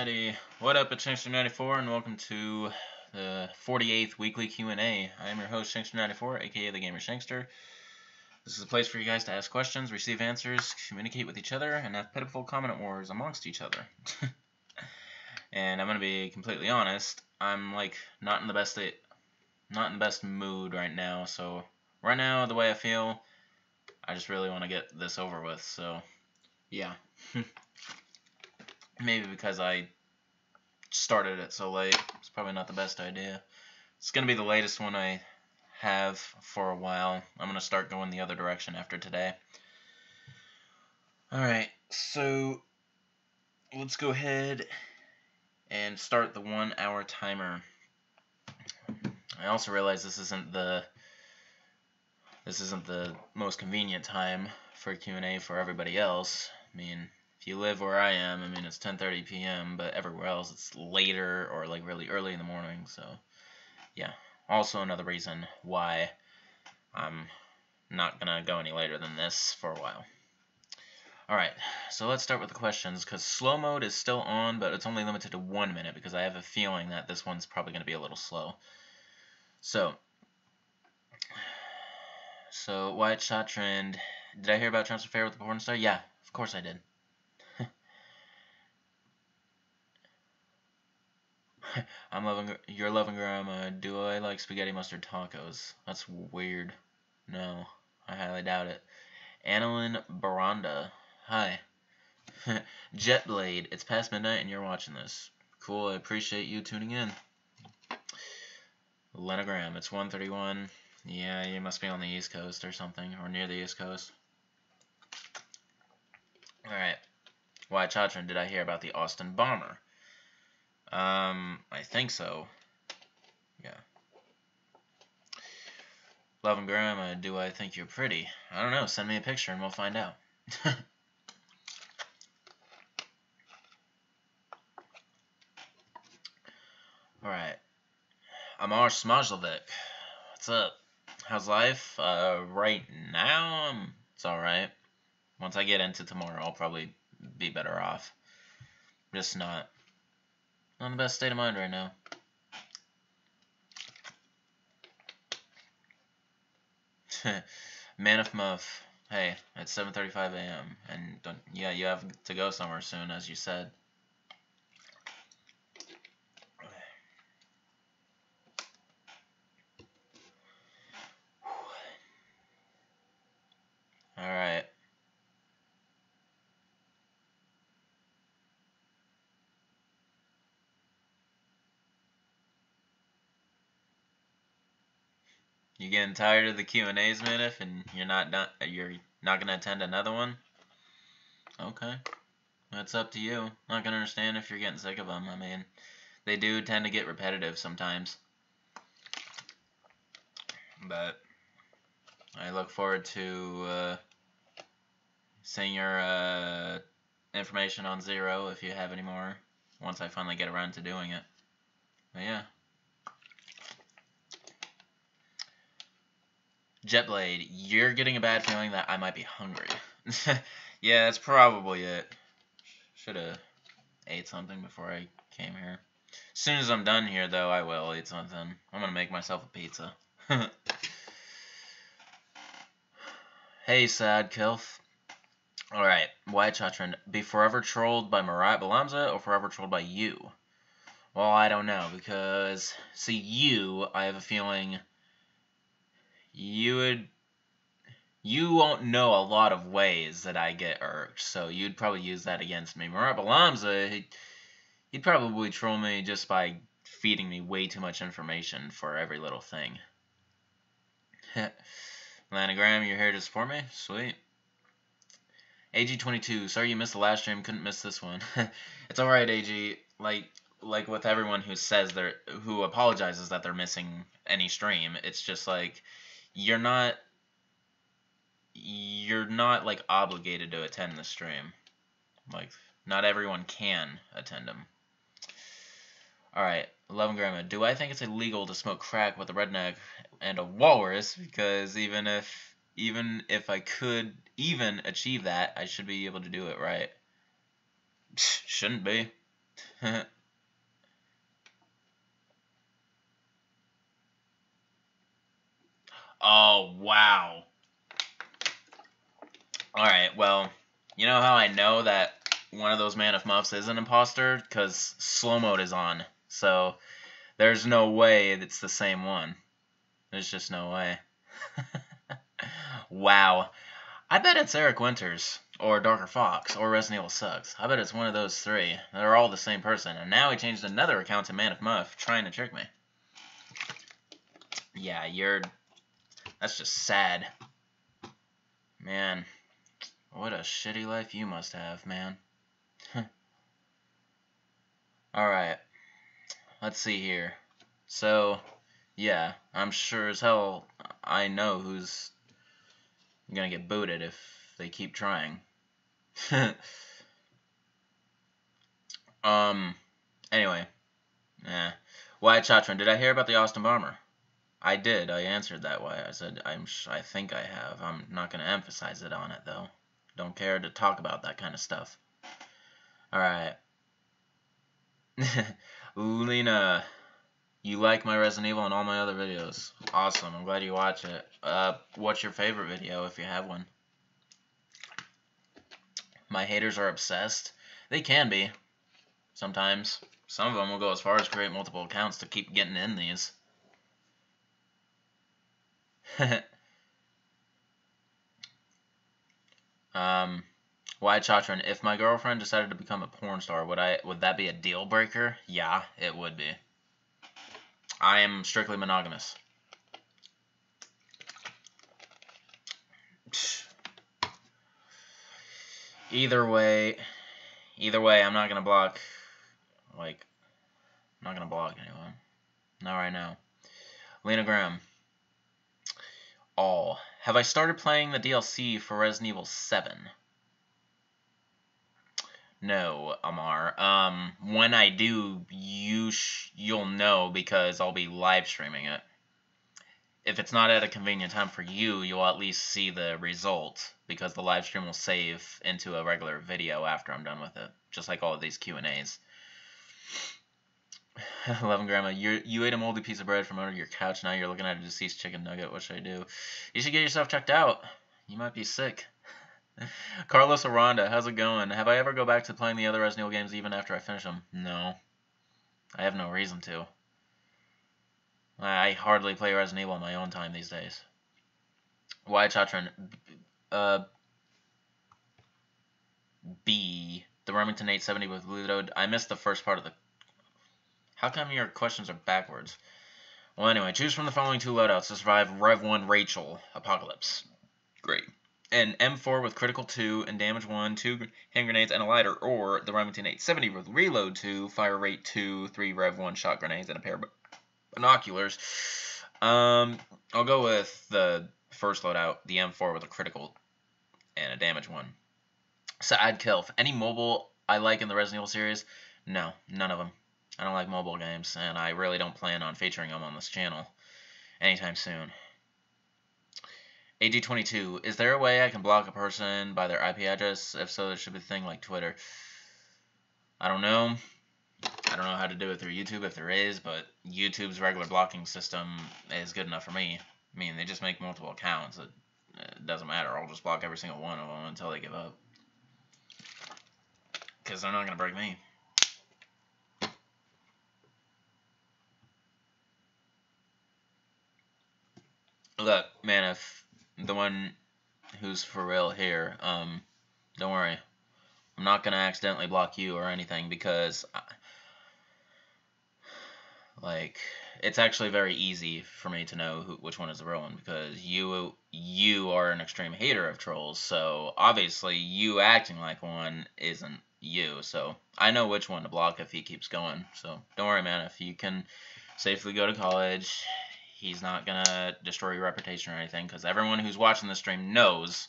Alrighty, what up, it's Shankster94 and welcome to the 48th weekly Q&A. I am your host, Shankster94, aka The Gamer Shankster. This is a place for you guys to ask questions, receive answers, communicate with each other, and have pitiful comment wars amongst each other. And I'm gonna be completely honest, I'm like not in the best mood right now. So right now, the way I feel, I just really want to get this over with. So yeah. Maybe because I started it so late, it's probably not the best idea. It's going to be the latest one I have for a while. I'm going to start going the other direction after today. Alright, so let's go ahead and start the 1 hour timer. I also realize this isn't the most convenient time for Q&A for everybody else. I mean, if you live where I am, I mean, it's 10:30 p.m., but everywhere else it's later or like really early in the morning, so yeah. Also another reason why I'm not gonna go any later than this for a while. Alright, so let's start with the questions, because slow mode is still on, but it's only limited to 1 minute, because I have a feeling that this one's probably gonna be a little slow. So White Shot Trend, did I hear about Trump's affair with the porn star? Yeah, of course I did. You're loving Grandma. Do I like spaghetti mustard tacos? That's weird. No, I highly doubt it. Annalyn Baranda. Hi. Jetblade. It's past midnight and you're watching this. Cool, I appreciate you tuning in. Lenagram. It's 1:31. Yeah, you must be on the East Coast or something, or near the East Coast. Alright. Why, Chatron, did I hear about the Austin bomber? I think so. Yeah. Love and Grandma, do I think you're pretty? I don't know, send me a picture and we'll find out. Alright. Amar Smajlovic. What's up? How's life? Right now, it's alright. Once I get into tomorrow, I'll probably be better off. Just not in the best state of mind right now. Man of Muff. Hey, it's 7:35 a.m. and yeah, you have to go somewhere soon, as you said. All right. You getting tired of the Q&As, Manif, and you're not gonna attend another one? Okay, that's up to you. Not gonna understand if you're getting sick of them. I mean, they do tend to get repetitive sometimes. But I look forward to seeing your information on Zero if you have any more once I finally get around to doing it. But yeah. Jetblade, you're getting a bad feeling that I might be hungry. Yeah, that's probably it. Should have ate something before I came here. As soon as I'm done here, though, I will eat something. I'm gonna make myself a pizza. Hey, sad Kilf. Alright, White Chatron, be forever trolled by Mariah Balamza or forever trolled by you? Well, I don't know, because, see, you, I have a feeling you won't know a lot of ways that I get irked, so you'd probably use that against me. Mariah Balamza, he'd probably troll me just by feeding me way too much information for every little thing. Lanagram, you're here to support me? Sweet. AG22, sorry you missed the last stream, couldn't miss this one. It's alright, AG. Like with everyone who says who apologizes that they're missing any stream, it's just like you're not like obligated to attend the stream. Like, not everyone can attend them. Alright, Love and Grandma, do I think it's illegal to smoke crack with a redneck and a walrus? Because even if I could even achieve that, I should be able to do it, right? Shouldn't be. Oh, wow. Alright, well, you know how I know that one of those Man of Muffs is an imposter? Because slow mode is on. So, there's no way it's the same one. There's just no way. Wow. I bet it's Eric Winters, or Darker Fox, or Resident Evil Sucks. I bet it's one of those three. They're all the same person. And now he changed another account to Man of Muff, trying to trick me. Yeah, that's just sad. Man, what a shitty life you must have, man. Alright, let's see here. So, yeah, I'm sure as hell I know who's gonna get booted if they keep trying. Anyway. Wyatt Chatron, did I hear about the Austin Bomber? I did. I answered that way. I said, I think I have. I'm not going to emphasize it on it, though. Don't care to talk about that kind of stuff. Alright. Lena, you like my Resident Evil and all my other videos. Awesome. I'm glad you watch it. What's your favorite video, if you have one? My haters are obsessed. They can be. Sometimes. Some of them will go as far as create multiple accounts to keep getting in these. Why Chatron? If my girlfriend decided to become a porn star, would that be a deal breaker? Yeah, it would be. I am strictly monogamous. Either way, I'm not gonna block. I'm not gonna block anyone. Not right now. Lena Graham. Have I started playing the DLC for Resident Evil 7? No, Amar. When I do, you'll know because I'll be live streaming it. If it's not at a convenient time for you, you'll at least see the result because the live stream will save into a regular video after I'm done with it, just like all of these Q&As. 11 Grandma, you ate a moldy piece of bread from under your couch. Now you're looking at a deceased chicken nugget. What should I do? You should get yourself checked out. You might be sick. Carlos Aranda, how's it going? Have I ever go back to playing the other Resident Evil games even after I finish them? No. I have no reason to. I hardly play Resident Evil on my own time these days. Why Chatron? B. The Remington 870 with reload. I missed the first part of the... How come your questions are backwards? Well, anyway, choose from the following two loadouts to survive Rev 1 Rachel Apocalypse. Great. An M4 with critical 2 and damage 1, 2 hand grenades, and a lighter, or the Remington 870 with reload 2, fire rate 2, 3 Rev 1 shot grenades, and a pair of binoculars. I'll go with the first loadout, the M4 with a critical and a damage 1. Sa'ad Kilf. Any mobile I like in the Resident Evil series? No, none of them. I don't like mobile games, and I really don't plan on featuring them on this channel anytime soon. AG22, is there a way I can block a person by their IP address? If so, there should be a thing like Twitter. I don't know. I don't know how to do it through YouTube if there is, but YouTube's regular blocking system is good enough for me. I mean, they just make multiple accounts. It doesn't matter. I'll just block every single one of them until they give up. Because they're not going to break me. Look, man, if the one who's for real here, don't worry. I'm not going to accidentally block you or anything because, it's actually very easy for me to know which one is the real one because you are an extreme hater of trolls, so obviously you acting like one isn't you, so I know which one to block if he keeps going, so don't worry, man. If you can safely go to college, he's not gonna destroy your reputation or anything, because everyone who's watching the stream knows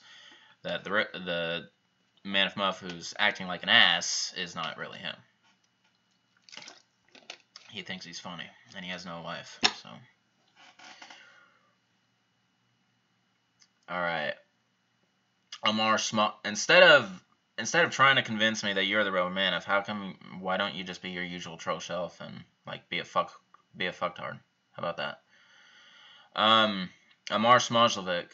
that the Man of Muff who's acting like an ass is not really him. He thinks he's funny, and he has no life, so. Alright. Amar Small. Instead of instead of trying to convince me that you're the real Manif, why don't you just be your usual troll shelf and like be a fucktard? How about that? Amar Smajlovic,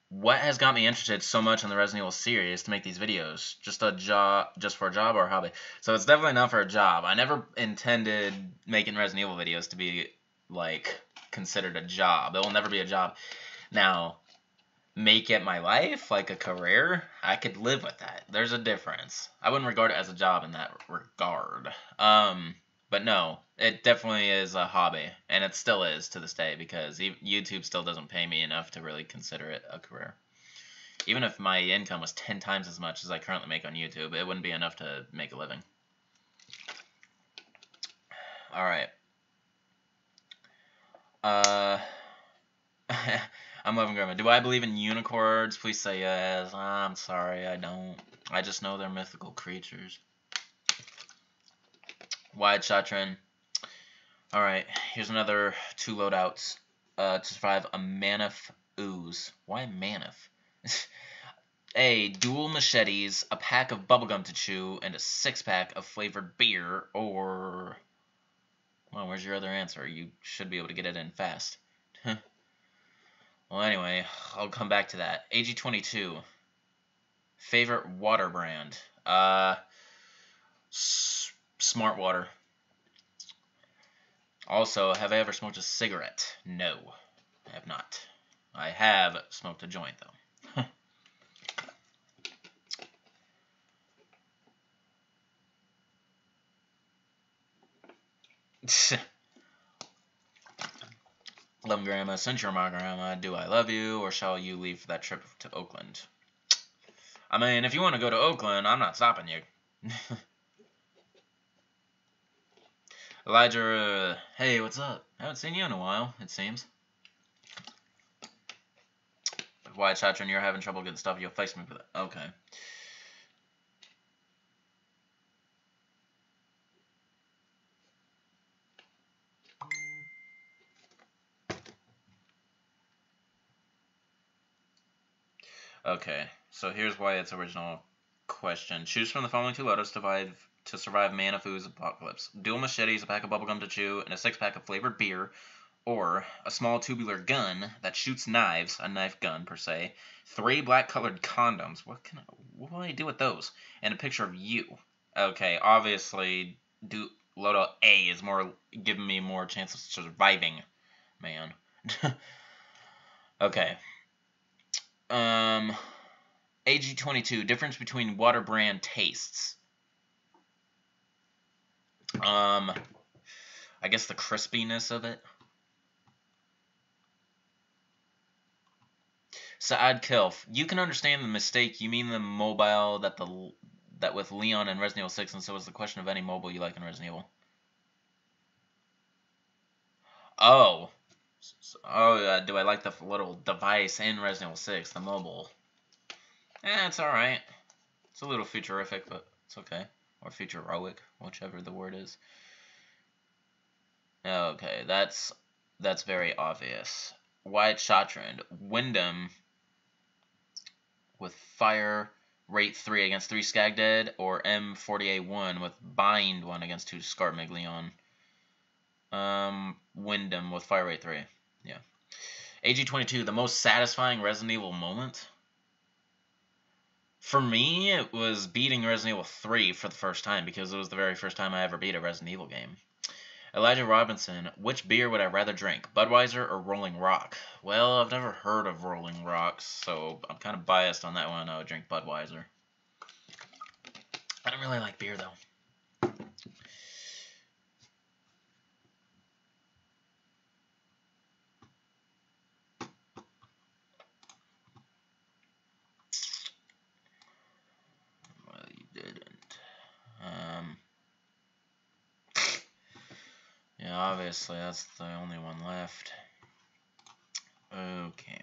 what has got me interested so much in the Resident Evil series to make these videos? Just for a job or a hobby? So it's definitely not for a job. I never intended making Resident Evil videos to be like considered a job. It will never be a job. Now, make it my life, like a career, I could live with that. There's a difference. I wouldn't regard it as a job in that regard. But no, it definitely is a hobby, and it still is to this day, because YouTube still doesn't pay me enough to really consider it a career. Even if my income was 10 times as much as I currently make on YouTube, it wouldn't be enough to make a living. Alright. I'm loving Grandma. Do I believe in unicorns? Please say yes. I'm sorry, I don't. I just know they're mythical creatures. Wide Shatran. Alright, here's another 2 loadouts to survive a Manif ooze. Why Manif? A, dual machetes, a pack of bubblegum to chew, and a 6-pack of flavored beer, or... Well, where's your other answer? You should be able to get it in fast. Well, anyway, I'll come back to that. AG22. Favorite water brand? Smart Water. Also, have I ever smoked a cigarette? No, I have not. I have smoked a joint, though. Love Grandma, since you're my grandma, do I love you, or shall you leave for that trip to Oakland? I mean, if you want to go to Oakland, I'm not stopping you. Elijah, hey, what's up? Haven't seen you in a while, it seems. Why, Chatron, you're having trouble getting stuff, you'll face me for that. Okay. Okay, so here's Wyatt's original question. Choose from the following 2 loadouts to survive Manifood's apocalypse. Dual machetes, a pack of bubblegum to chew, and a 6-pack of flavored beer, or a small tubular gun that shoots knives, a knife gun per se, 3 black-colored condoms. What will I do with those? And a picture of you. Okay, obviously, loadout A is giving me more chance of surviving, man. Okay. AG22, difference between water brand tastes. I guess the crispiness of it. Saad Kilf, you can understand the mistake. You mean the mobile that with Leon in Resident Evil 6, and so is the question of any mobile you like in Resident Evil. Oh. Oh, do I like the little device in Resident Evil 6, the mobile? It's alright. It's a little futurific, but it's okay. Or futuroic, whichever the word is. Okay, that's very obvious. Wyatt Shatran, Wyndham with Fire Rate 3 against 3 Skag Dead, or M40A1 with Bind 1 against 2 Scar Miglion. Wyndham with Fire Rate 3. Yeah. AG22, the most satisfying Resident Evil moment? For me, it was beating Resident Evil 3 for the first time, because it was the very first time I ever beat a Resident Evil game. Elijah Robinson, which beer would I rather drink, Budweiser or Rolling Rock? Well, I've never heard of Rolling Rocks, so I'm kind of biased on that one. I would drink Budweiser. I don't really like beer, though. Well, you didn't. Yeah, obviously, that's the only one left. Okay.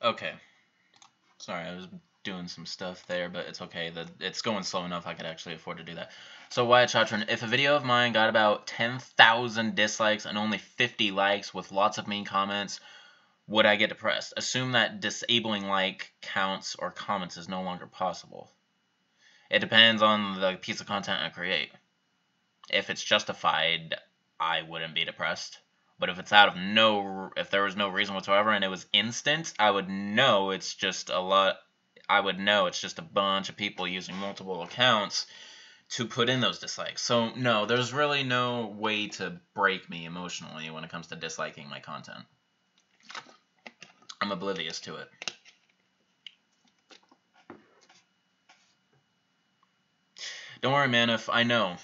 Okay. Sorry, I was doing some stuff there, but it's okay. It's going slow enough I could actually afford to do that. So, Wyatt Chatron, if a video of mine got about 10,000 dislikes and only 50 likes with lots of mean comments, would I get depressed? Assume that disabling like counts or comments is no longer possible. It depends on the piece of content I create. If it's justified, I wouldn't be depressed. But if it's if there was no reason whatsoever and it was instant, I would know it's just a bunch of people using multiple accounts to put in those dislikes. So no, there's really no way to break me emotionally when it comes to disliking my content. I'm oblivious to it. Don't worry, man, if I know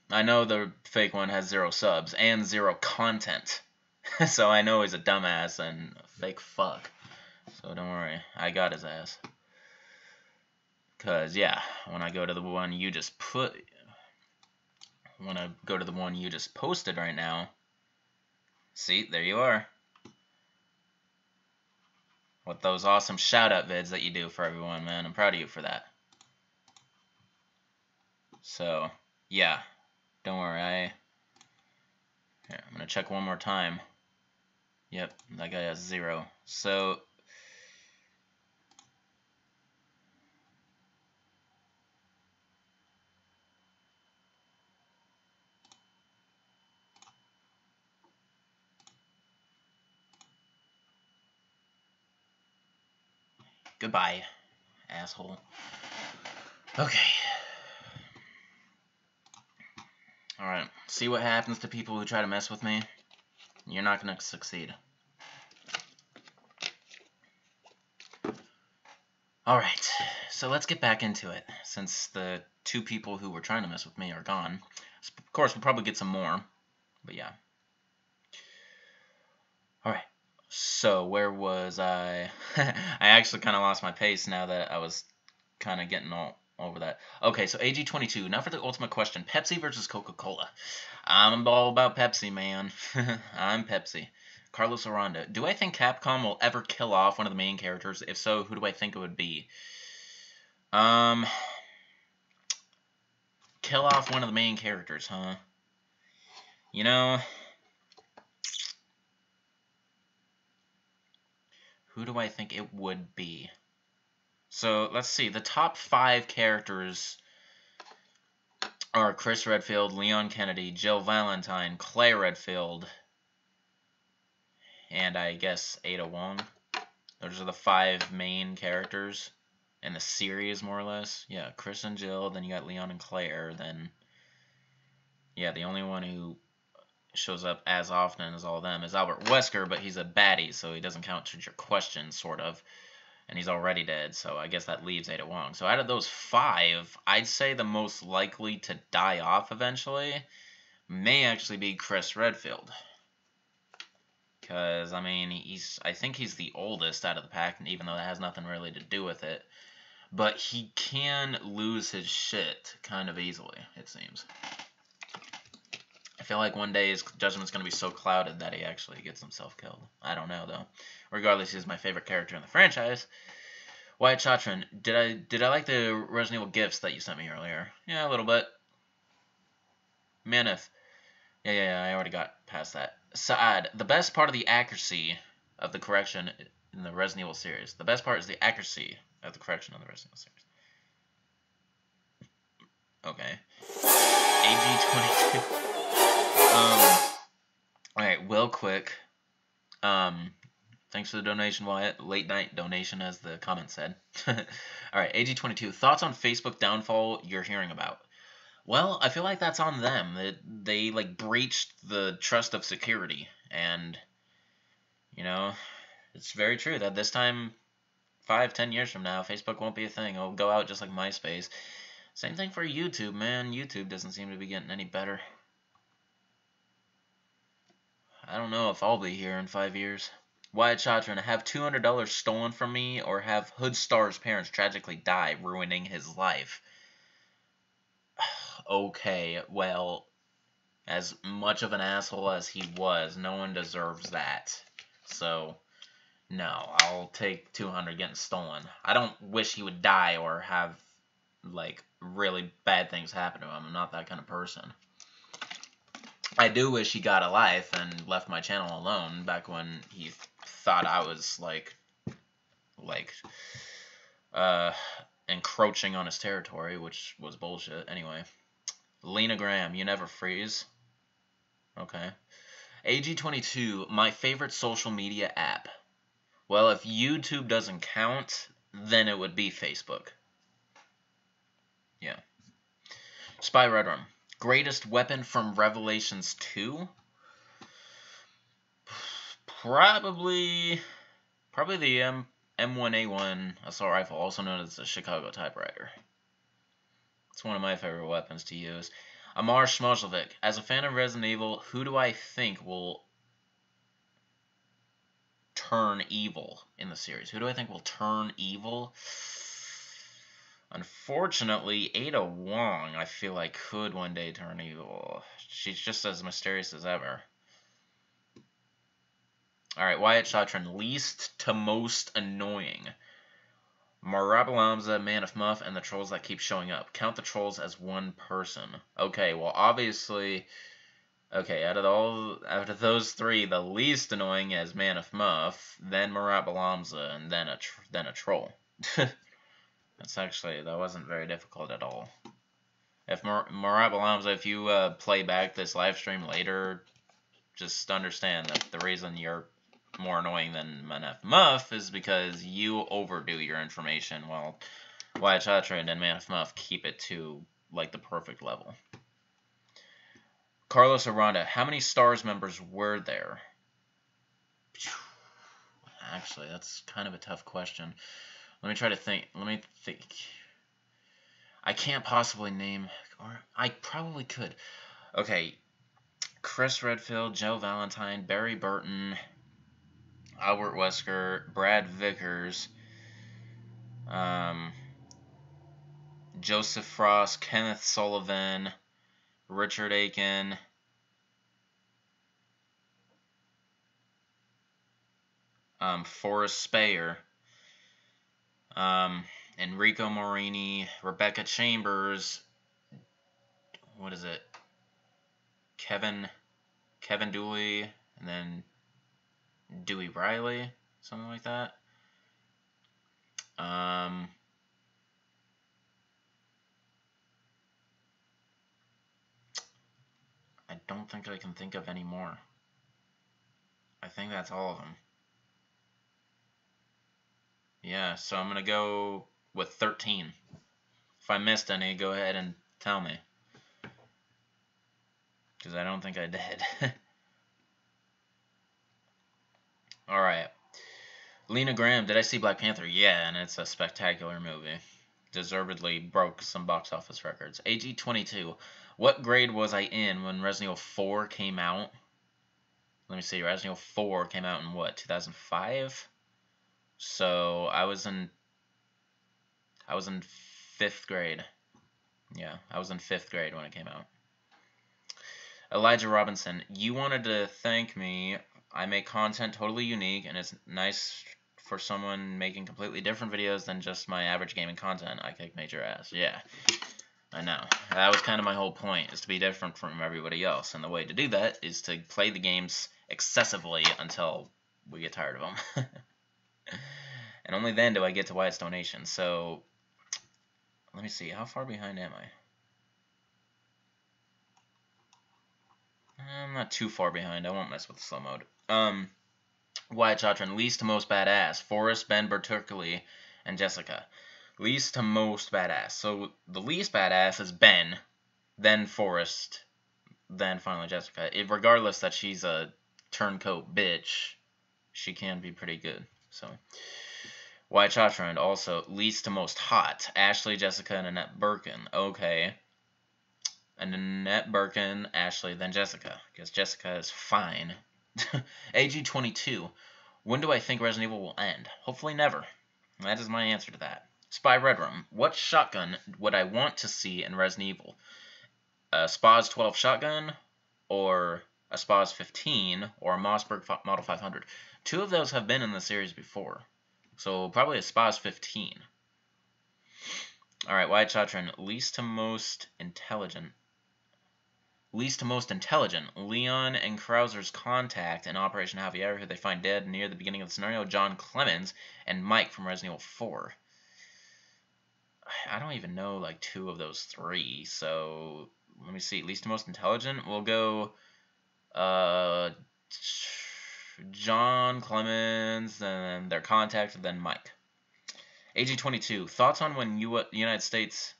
the fake one has 0 subs and 0 content. So I know he's a dumbass and a fake fuck. So don't worry, I got his ass. Cause yeah, when I go to the one you just posted right now, see, there you are. With those awesome shout out vids that you do for everyone, man. I'm proud of you for that. So, yeah. Don't worry, I'm gonna check one more time. Yep, that guy has 0. So, goodbye, asshole. Okay. Alright, see what happens to people who try to mess with me? You're not gonna succeed. Alright, so let's get back into it, since the 2 people who were trying to mess with me are gone. Of course, we'll probably get some more, but yeah. Alright, so where was I? I actually kind of lost my pace now that I was kind of getting all over that. Okay, so AG22, now for the ultimate question. Pepsi versus Coca-Cola. I'm all about Pepsi, man. I'm Pepsi. Carlos Aranda. Do I think Capcom will ever kill off one of the main characters? If so, who do I think it would be? Kill off one of the main characters, huh? You know, who do I think it would be? So, let's see. The top 5 characters are Chris Redfield, Leon Kennedy, Jill Valentine, Claire Redfield, and I guess Ada Wong. Those are the 5 main characters in the series, more or less. Yeah, Chris and Jill, then you got Leon and Claire, then... Yeah, the only one who shows up as often as all of them is Albert Wesker, but he's a baddie, so he doesn't count towards your question, sort of. And he's already dead, so I guess that leaves Ada Wong. So out of those 5, I'd say the most likely to die off eventually may actually be Chris Redfield. Because, I mean, I think he's the oldest out of the pack, even though that has nothing really to do with it. But he can lose his shit kind of easily, it seems. I feel like one day his judgment's going to be so clouded that he actually gets himself killed. I don't know, though. Regardless, he's my favorite character in the franchise. Wyatt Chatron, did I like the Resident Evil gifts that you sent me earlier? Yeah, a little bit. Manif. Yeah, I already got past that. Saad, the best part of the accuracy of the correction in the Resident Evil series. The best part is the accuracy of the correction of the Resident Evil series. Okay. AG22. Alright, real quick. Thanks for the donation, Wyatt. Late night donation, as the comment said. Alright, AG22. Thoughts on Facebook downfall you're hearing about? Well, I feel like that's on them. They like, breached the trust of security. And, you know, it's very true that this time, 5-10 years from now, Facebook won't be a thing. It'll go out just like MySpace. Same thing for YouTube, man. YouTube doesn't seem to be getting any better. I don't know if I'll be here in 5 years. Wyatt Chatron, have $200 stolen from me, or have Hood Star's parents tragically die, ruining his life? Okay, well, as much of an asshole as he was, no one deserves that. So, No, I'll take 200 getting stolen. I don't wish he would die or have, like, really bad things happen to him. I'm not that kind of person. I do wish he got a life and left my channel alone back when he thought I was, like, encroaching on his territory, which was bullshit. Anyway. Lena Graham, you never freeze. Okay. AG22, my favorite social media app. Well, if YouTube doesn't count, then it would be Facebook. Yeah. Spy Red Room. Greatest weapon from Revelations 2? Probably the M1A1 assault rifle, also known as the Chicago typewriter. It's one of my favorite weapons to use. Amar Schmozlevic. As a fan of Resident Evil, who do I think will turn evil in the series? Who do I think will turn evil? Unfortunately, Ada Wong, I feel like, could one day turn evil. She's just as mysterious as ever. Alright, Wyatt Shotron, least to most annoying. Marabalamza, Man of Muff, and the trolls that keep showing up. Count the trolls as one person. Okay, well, obviously, okay, out of those three, the least annoying is Man of Muff, then Marabalamza, and then a troll. That wasn't very difficult at all. If Marabalamza, if you play back this live stream later, just understand that the reason you're more annoying than Man of Muff is because you overdo your information, while Wyatt Shotron and Man of Muff keep it to, like, the perfect level. Carlos Aranda, how many STARS members were there? Actually, that's kind of a tough question. Let me try to think. I can't possibly name, or I probably could. Okay, Chris Redfield, Joe Valentine, Barry Burton, Albert Wesker, Brad Vickers, Joseph Frost, Kenneth Sullivan, Richard Aiken, Forrest Speyer, Enrico Morini, Rebecca Chambers, what is it? Kevin Dooley, and then Dewey Riley, something like that. I don't think I can think of any more. I think that's all of them. Yeah, so I'm going to go with 13. If I missed any, go ahead and tell me. Because I don't think I did. Alright. Lena Graham, did I see Black Panther? Yeah, and it's a spectacular movie. Deservedly broke some box office records. AG22, what grade was I in when Resident Evil 4 came out? Let me see, Resident Evil 4 came out in what, 2005? So I was in 5th grade. Yeah, I was in 5th grade when it came out. Elijah Robinson, you wanted to thank me. I make content totally unique, and it's nice for someone making completely different videos than just my average gaming content. I kick major ass. Yeah, I know. That was kind of my whole point, is to be different from everybody else. And the way to do that is to play the games excessively until we get tired of them. And only then do I get to Wyatt's donation. So, let me see. How far behind am I? I'm not too far behind. I won't mess with the slow mode. Wyatt Shotron, least to most badass. Forrest, Ben, Berturkle, and Jessica. Least to most badass. So the least badass is Ben, then Forrest, then finally Jessica. Regardless that she's a turncoat bitch, she can be pretty good. So Wyatt Shotron, also least to most hot. Ashley, Jessica, and Annette Birkin. Okay. And Annette Birkin, Ashley, then Jessica. Because Jessica is fine. AG22. When do I think Resident Evil will end? Hopefully never. That is my answer to that. Spy Red Room. What shotgun would I want to see in Resident Evil? A SPAS 12 shotgun? Or a SPAS 15? Or a Mossberg Model 500? 2 of those have been in the series before. So probably a Spa's 15. Alright, Wyatt Chatron, least to most intelligent. Least to most intelligent. Leon and Krauser's contact in Operation Javier, who they find dead near the beginning of the scenario. John Clemens and Mike from Resident Evil 4. I don't even know like 2 of those 3, so let me see. Least to most intelligent, we'll go John Clemens, and their contact, and then Mike. AG22, thoughts on when U.S. states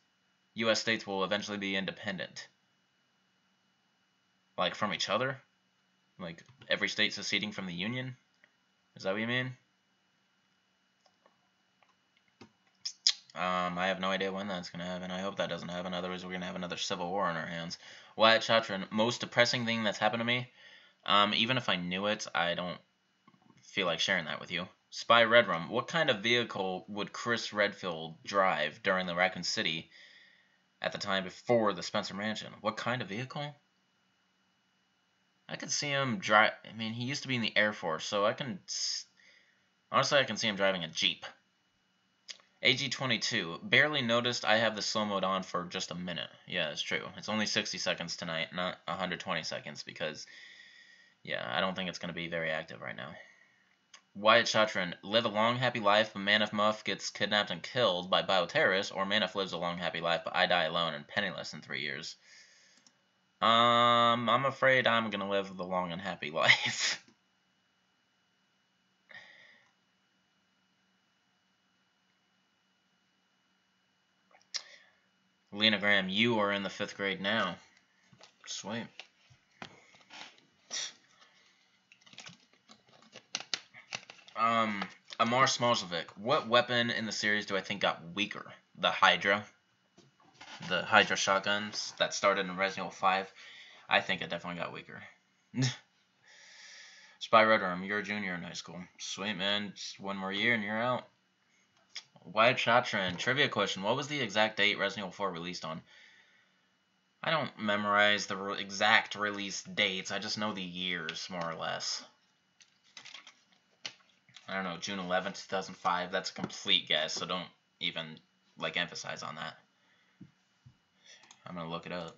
will eventually be independent? Like from each other? Like every state seceding from the Union? Is that what you mean? I have no idea when that's going to happen. I hope that doesn't happen. Otherwise, we're going to have another civil war on our hands. Wyatt Chatron, most depressing thing that's happened to me? Even if I knew it, I don't feel like sharing that with you. Spy Redrum, what kind of vehicle would Chris Redfield drive during the Raccoon City at the time before the Spencer Mansion? What kind of vehicle? I could see him drive. I mean, he used to be in the Air Force, so honestly, I can see him driving a Jeep. AG22, barely noticed I have the slow mode on for just a minute. Yeah, it's true. It's only 60 seconds tonight, not 120 seconds, because, yeah, I don't think it's going to be very active right now. Wyatt Chatron, live a long, happy life, but Manif Muff gets kidnapped and killed by bioterrorists, or Manif lives a long, happy life, but I die alone and penniless in 3 years. I'm afraid I'm gonna live the long and happy life. Lena Graham, you are in the 5th grade now. Sweet. Amar Smolzovic, what weapon in the series do I think got weaker? The Hydra. The Hydra shotguns that started in Resident Evil 5. I think it definitely got weaker. Spy Redworm, you're a junior in high school. Sweet, man. Just 1 more year and you're out. Wyatt Chatron, trivia question. What was the exact date Resident Evil 4 released on? I don't memorize the exact release dates. I just know the years, more or less. I don't know, June 11th, 2005. That's a complete guess, so don't even, like, emphasize on that. I'm going to look it up.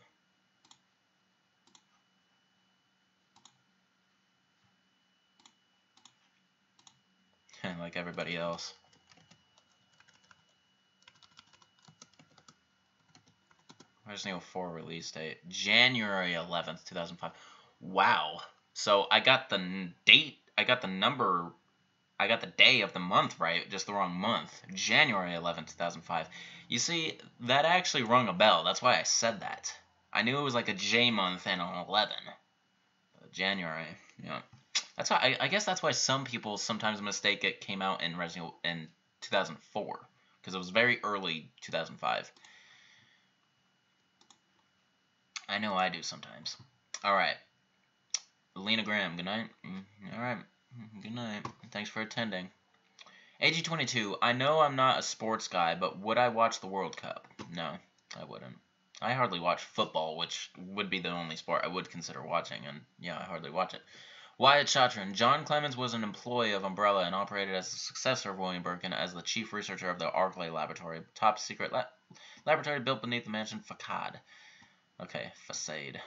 Like everybody else. Resident Evil 4 release date. January 11th, 2005. Wow. So I got the date, I got the number, I got the day of the month right, just the wrong month. January 11th, 2005. You see, that actually rung a bell. That's why I said that. I knew it was like a J month and an 11. January, yeah. That's why I guess that's why some people sometimes mistake it came out in Resident Evil in 2004, because it was very early 2005. I know I do sometimes. All right, Lena Graham. Good night. All right, good night. Thanks for attending. AG22. I know I'm not a sports guy, but would I watch the World Cup? No, I wouldn't. I hardly watch football, which would be the only sport I would consider watching, and yeah, I hardly watch it. Wyatt Chatron, John Clemens was an employee of Umbrella and operated as the successor of William Birkin as the chief researcher of the Arclay Laboratory, top secret laboratory built beneath the mansion Facade. Okay, facade.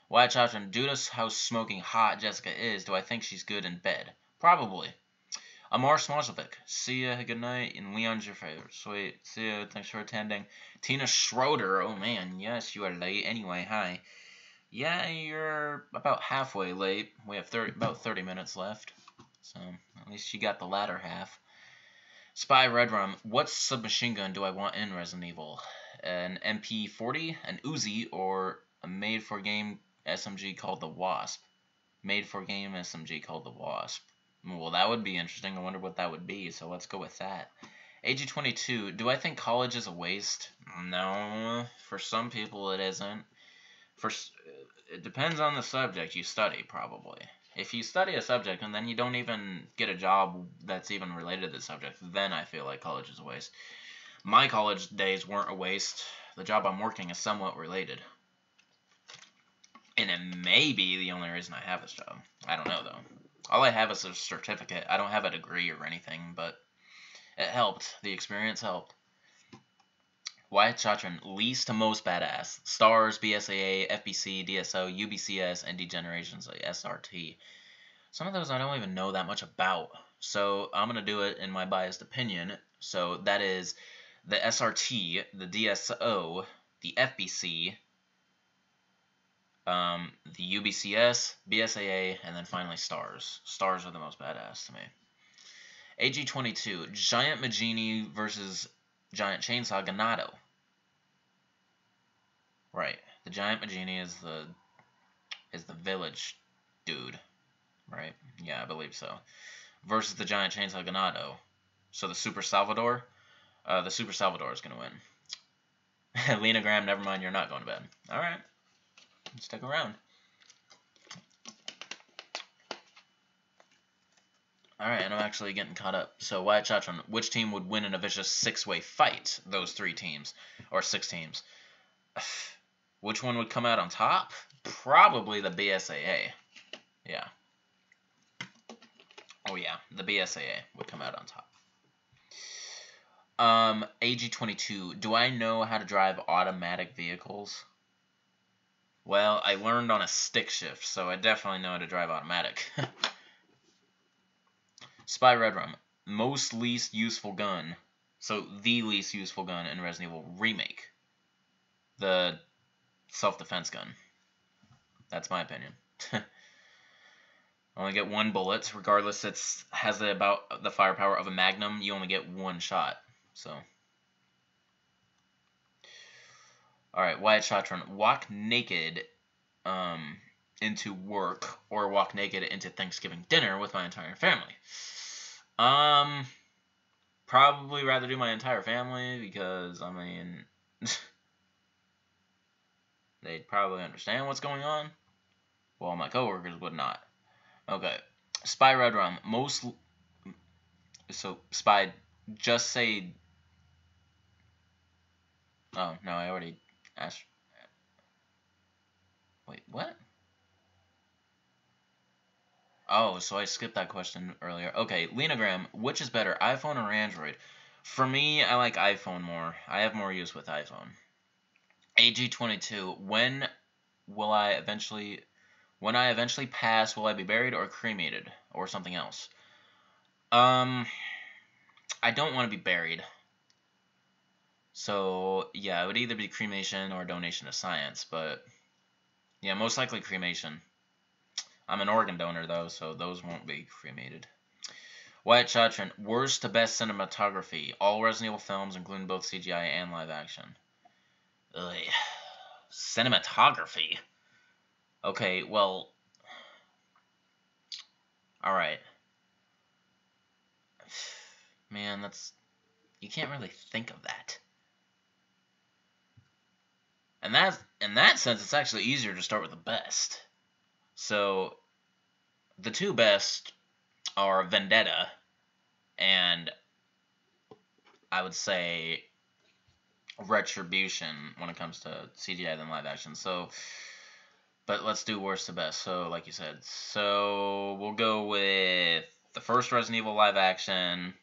Wyatt Chatron, due to how smoking hot Jessica is, do I think she's good in bed? Probably. Amar Smozovic, see ya, good night, and Leon's your favorite. Sweet, see ya, thanks for attending. Tina Schroeder, oh man, yes, you are late. Anyway, hi. Yeah, you're about halfway late. We have about 30 minutes left. So, at least you got the latter half. Spy Redrum, what submachine gun do I want in Resident Evil? An MP40, an Uzi, or a made-for-game SMG called the Wasp? Made-for-game SMG called the Wasp. Well, that would be interesting. I wonder what that would be, so let's go with that. AG22, do I think college is a waste? No, for some people it isn't. It depends on the subject you study, probably. If you study a subject and then you don't even get a job that's even related to the subject, then I feel like college is a waste. My college days weren't a waste. The job I'm working is somewhat related. And it may be the only reason I have this job. I don't know, though. All I have is a certificate. I don't have a degree or anything, but it helped. The experience helped. Wyatt Chachan, least to most badass. Stars, BSAA, FBC, DSO, UBCS, and Degenerations like SRT. Some of those I don't even know that much about. So I'm going to do it in my biased opinion. So that is the SRT, the DSO, the FBC, the UBCS, BSAA, and then finally Stars. Stars are the most badass to me. AG22, Giant Magini versus Giant Chainsaw Ganado. Right. The Giant Magini is the village dude. Right? Yeah, I believe so. Versus the Giant Chainsaw Ganado. So the Super Salvador? The Super Salvador is going to win. Lena Graham, never mind, you're not going to bed. Alright. Stick around. Alright, and I'm actually getting caught up. So, Wyatt Chachan, which team would win in a vicious six-way fight? Those three teams. Or six teams. Which one would come out on top? Probably the BSAA. Yeah. Oh, yeah. The BSAA would come out on top. AG22. Do I know how to drive automatic vehicles? Well, I learned on a stick shift, so I definitely know how to drive automatic. Spy Red Rum. Most least useful gun. So, the least useful gun in Resident Evil Remake. The self-defense gun. That's my opinion. Only get one bullet, regardless it has about the firepower of a Magnum, you only get one shot. So, alright, Wyatt Chachan, walk naked into work or walk naked into Thanksgiving dinner with my entire family. Probably rather do my entire family because, I mean, they'd probably understand what's going on. Well, my coworkers would not. Okay. Spy Red Rum. So, Spy, just say... Oh, no, I already asked... Wait, what? Oh, so I skipped that question earlier. Okay, Lena Graham, which is better, iPhone or Android? For me, I like iPhone more. I have more use with iPhone. AG22, when I eventually pass, will I be buried or cremated or something else? I don't want to be buried. So, yeah, it would either be cremation or donation to science, but yeah, most likely cremation. I'm an organ donor, though, so those won't be cremated. Wyatt Chachan, worst to best cinematography. All Resident Evil films, including both CGI and live action. Ugh. Cinematography? Okay, well... Alright. Man, that's... You can't really think of that. And in that sense, it's actually easier to start with the best. So, the two best are Vendetta and I would say Retribution when it comes to CGI than live action. So, but let's do worst to best. So, like you said, so we'll go with the first Resident Evil live action,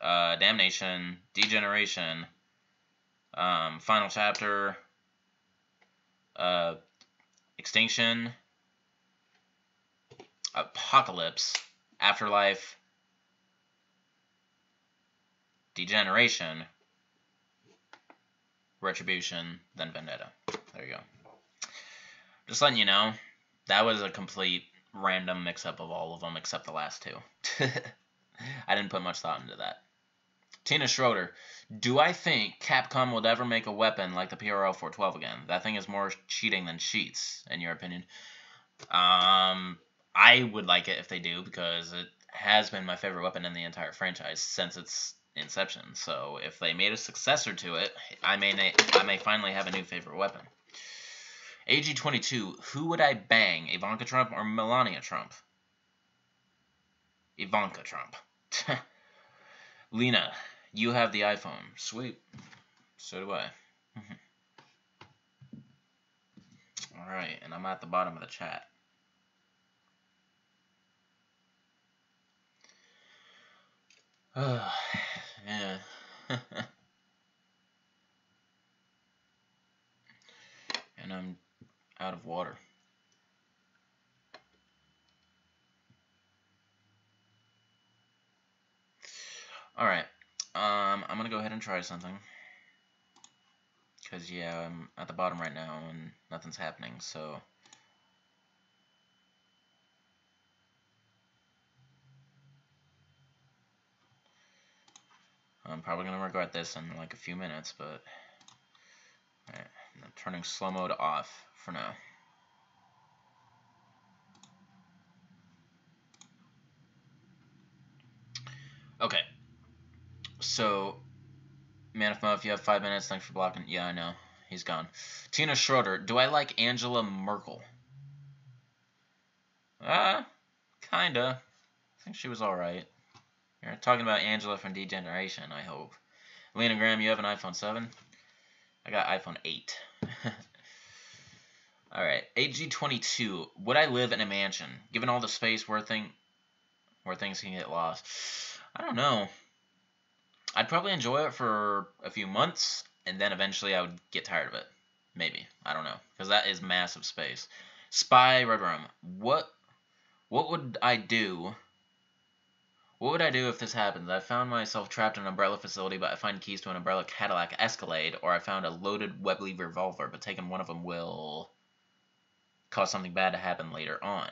Damnation, Degeneration, Final Chapter, Extinction, Apocalypse, Afterlife, Degeneration, Retribution, then Vendetta. There you go. Just letting you know, that was a complete random mix-up of all of them except the last two. I didn't put much thought into that. Tina Schroeder, do I think Capcom would ever make a weapon like the PRL 412 again? That thing is more cheating than cheats, in your opinion. I would like it if they do, because it has been my favorite weapon in the entire franchise since its inception. So if they made a successor to it, I may finally have a new favorite weapon. AG22, who would I bang, Ivanka Trump or Melania Trump? Ivanka Trump. Lena, you have the iPhone. Sweet. So do I. Alright, and I'm at the bottom of the chat. Oh, yeah. And I'm out of water. Alright. I'm gonna go ahead and try something. Because, yeah, I'm at the bottom right now and nothing's happening, so... I'm probably gonna regret this in like a few minutes, but... Alright, I'm turning slow mode off for now. Okay. So, Man of Mo, if you have 5 minutes, thanks for blocking. Yeah, I know. He's gone. Tina Schroeder, do I like Angela Merkel? Kinda. I think she was alright. You're talking about Angela from Degeneration, I hope. Lena Graham, you have an iPhone 7? I got iPhone 8. Alright, AG22. Would I live in a mansion? Given all the space where things can get lost. I don't know. I'd probably enjoy it for a few months, and then eventually I would get tired of it. Maybe. I don't know. Because that is massive space. Spy Red Room. What would I do? What would I do if this happens? I found myself trapped in an umbrella facility, but I find keys to an umbrella Cadillac Escalade, or I found a loaded Webley revolver, but taking one of them will cause something bad to happen later on.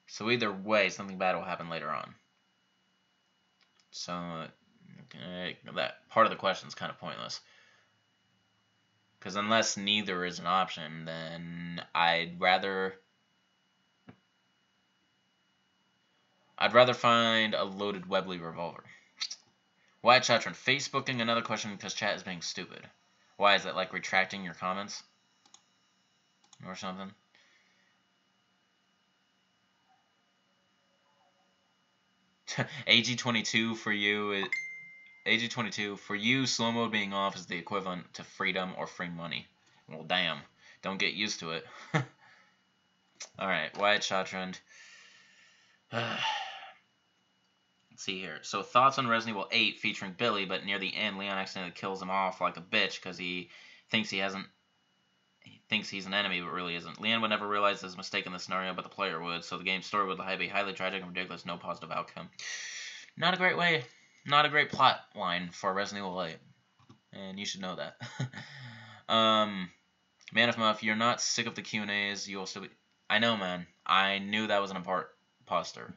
So either way, something bad will happen later on. So that part of the question is kind of pointless. Because unless neither is an option, then I'd rather find a loaded Webley revolver. Why Chatron? Facebooking another question because chat is being stupid. Why is it like retracting your comments? Or something? AG22 for you AG22 for you, slow mode being off is the equivalent to freedom or free money. Well, damn. Don't get used to it. Alright, Wyatt Shawtrend. Let's see here. So, thoughts on Resident Evil 8 featuring Billy, but near the end, Leon accidentally kills him off like a bitch because he thinks he's an enemy, but really isn't. Leon would never realize his mistake in the scenario, but the player would, so the game's story would be highly tragic and ridiculous, no positive outcome. Not a great way, not a great plot line for Resident Evil 8. And you should know that. Man of Muff, you're not sick of the Q&As, you will still be... I know, man. I knew that was an imposter.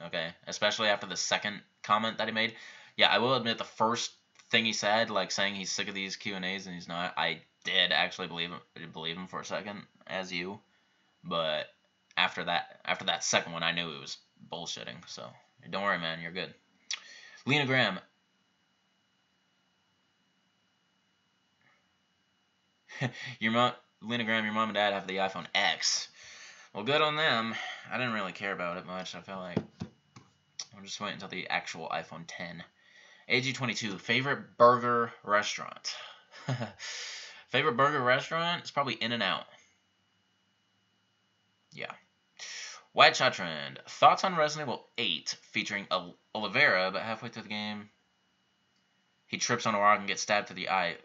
Okay? Especially after the second comment that he made. Yeah, I will admit the first thing he said, like saying he's sick of these Q&As and he's not, I did actually believe him for a second, as you. But after that second one, I knew it was bullshitting. So, don't worry, man. You're good. Lena Graham. Lena Graham, your mom and dad have the iPhone X. Well, good on them. I didn't really care about it much. I felt like I'm just waiting until the actual iPhone 10. AG22, favorite burger restaurant. Favorite burger restaurant? It's probably In-N-Out. Yeah. White Shot Trend. Thoughts on Resident Evil 8 featuring Oliveira, but halfway through the game, he trips on a rock and gets stabbed to the eye.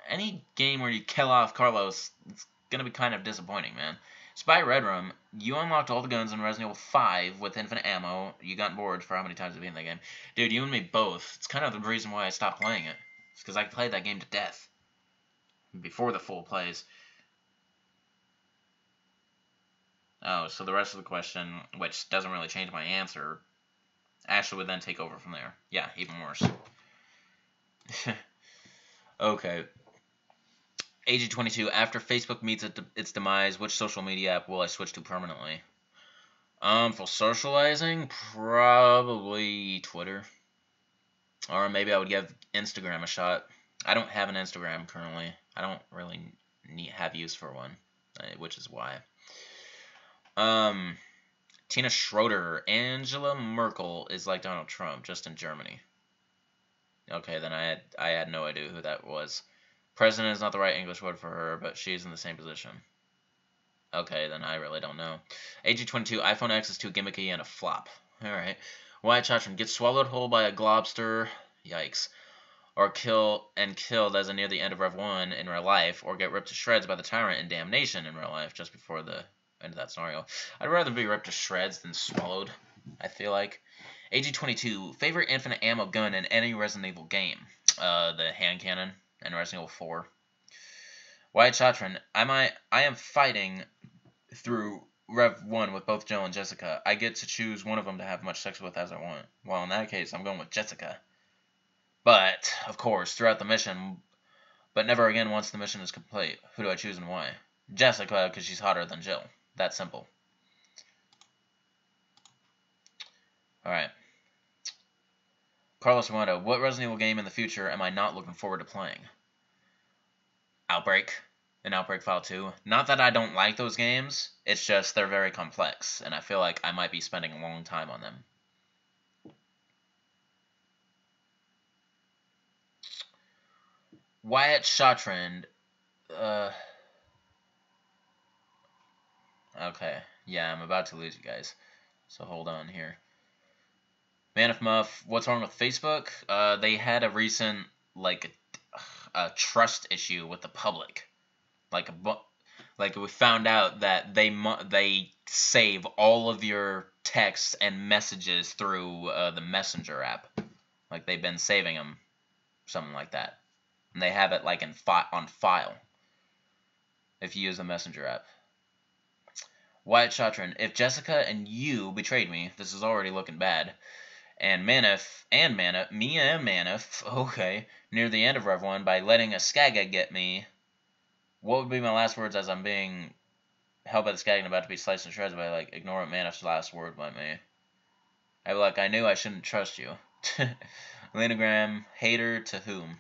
Any game where you kill off Carlos, it's going to be kind of disappointing, man. Spy Red Room, you unlocked all the guns in Resident Evil 5 with infinite ammo. You got bored for how many times have you been in that game? Dude, you and me both. It's kind of the reason why I stopped playing it. It's because I played that game to death before the full plays. Oh, so the rest of the question, which doesn't really change my answer, Ashley would then take over from there. Yeah, even worse. Okay. AG22, after Facebook meets its demise, which social media app will I switch to permanently? For socializing, probably Twitter. Or maybe I would give Instagram a shot. I don't have an Instagram currently. I don't really have use for one, which is why. Tina Schroeder, Angela Merkel is like Donald Trump, just in Germany. Okay, then I had no idea who that was. President is not the right English word for her, but she's in the same position. Okay, then I really don't know. AG22, iPhone X is too gimmicky and a flop. Alright. Wyatt Chotron gets swallowed whole by a globster. Yikes. Or killed as a near the end of Rev 1 in real life, or get ripped to shreds by the Tyrant in Damnation in real life, just before the end of that scenario. I'd rather be ripped to shreds than swallowed, I feel like. AG22, favorite infinite ammo gun in any Resident Evil game? The hand cannon in Resident Evil 4. Wyatt Chotron, I am fighting through Rev 1 with both Jill and Jessica. I get to choose one of them to have much sex with as I want. Well, in that case, I'm going with Jessica. But, of course, throughout the mission, but never again once the mission is complete. Who do I choose and why? Jessica, because she's hotter than Jill. That simple. Alright. Carlos Armando, what Resident Evil game in the future am I not looking forward to playing? Outbreak. And Outbreak File 2. Not that I don't like those games, it's just they're very complex, and I feel like I might be spending a long time on them. Wyatt Chotron. Okay. Yeah, I'm about to lose you guys. So hold on here. Man of Muff, what's wrong with Facebook? They had a recent, a trust issue with the public. Like we found out that they save all of your texts and messages through the Messenger app. Like, they've been saving them. Something like that. And they have it, like, on file. If you use the Messenger app. Wyatt Chotron, if Jessica and you betrayed me, this is already looking bad. And Manif, Mia and Manif, okay, near the end of Rev 1 by letting a skag egg get me, what would be my last words as I'm being held by the skag and about to be sliced and shreds by, like, ignore what Manif's last word by me. I'd be like, I knew I shouldn't trust you. Linogram, hater to whom?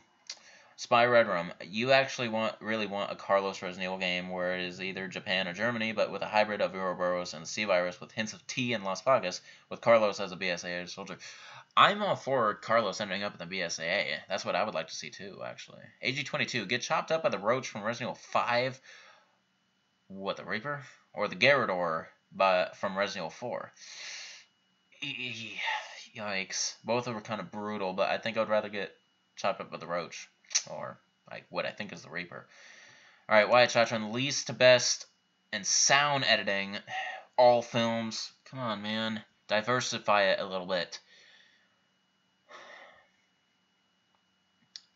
Spy Redrum, you actually really want a Carlos Resident Evil game where it is either Japan or Germany, but with a hybrid of Ouroboros and the C-Virus with hints of T and Las Vegas, with Carlos as a BSAA soldier. I'm all for Carlos ending up in the BSAA. That's what I would like to see too, actually. AG22, get chopped up by the Roach from Resident Evil 5. What, the Reaper? Or the Garrador from Resident Evil 4. Yikes. Both of them were kind of brutal, but I think I would rather get chopped up by the Roach. Or, like, what I think is the Reaper. Alright, Wyatt Chotron, least to best and sound editing. All films. Come on, man. Diversify it a little bit.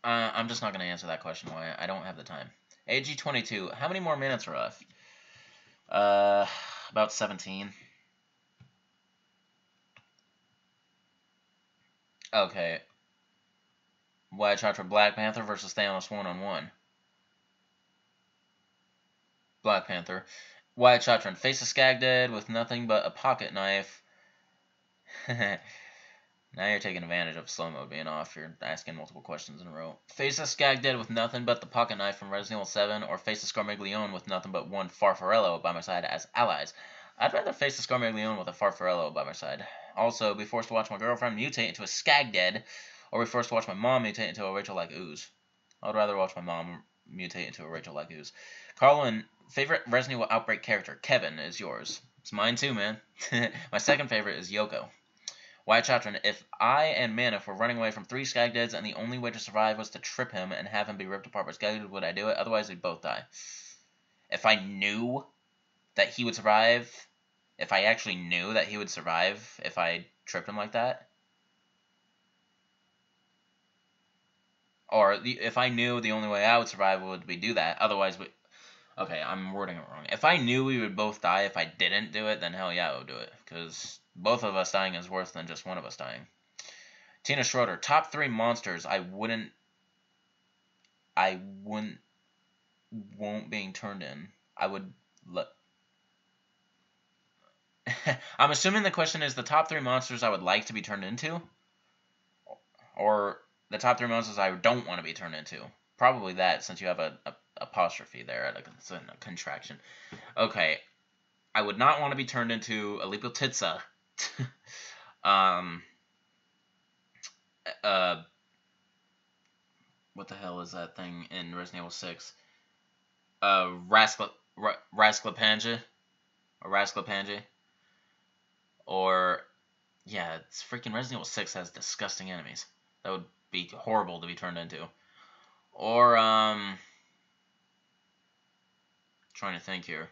I'm just not going to answer that question, Wyatt. I don't have the time. AG22, how many more minutes are left? About 17. Okay. Wyatt Chotron, Black Panther versus Thanos 1-on-1. Black Panther. Wyatt Chotron, face a skag dead with nothing but a pocket knife. Now you're taking advantage of slow mode being off. You're asking multiple questions in a row. Face a skag dead with nothing but the pocket knife from Resident Evil 7, or face a Scarmiglione with nothing but one Farfarello by my side as allies. I'd rather face a Scarmiglione with a Farfarello by my side. Also, be forced to watch my girlfriend mutate into a skag dead, or be forced to watch my mom mutate into a Rachel like ooze. I would rather watch my mom mutate into a Rachel like ooze. Carlin, favorite Resident Evil Outbreak character? Kevin is yours. It's mine too, man. My second favorite is Yoko. Wyatt Chotron, if I and Manif were running away from 3 skag deads and the only way to survive was to trip him and have him be ripped apart by skag deads, would I do it? Otherwise, we'd both die. If I knew that he would survive, if I actually knew that he would survive if I tripped him like that, or if I knew the only way I would survive would be do that, otherwise we... Okay, I'm wording it wrong. If I knew we would both die if I didn't do it, then hell yeah, I would do it. Because both of us dying is worse than just one of us dying. Tina Schroeder, top 3 monsters I won't being turned in. I would let... I'm assuming the question is the top 3 monsters I would like to be turned into? Or the top 3 monsters I don't want to be turned into? Probably that, since you have a apostrophe there, a contraction. Okay, I would not want to be turned into a Lipotitsa. What the hell is that thing in Resident Evil 6? Rasclapanja? Or Rasclapanja? Or Yeah, it's freaking Resident Evil 6 has disgusting enemies. That would be horrible to be turned into. Or, trying to think here.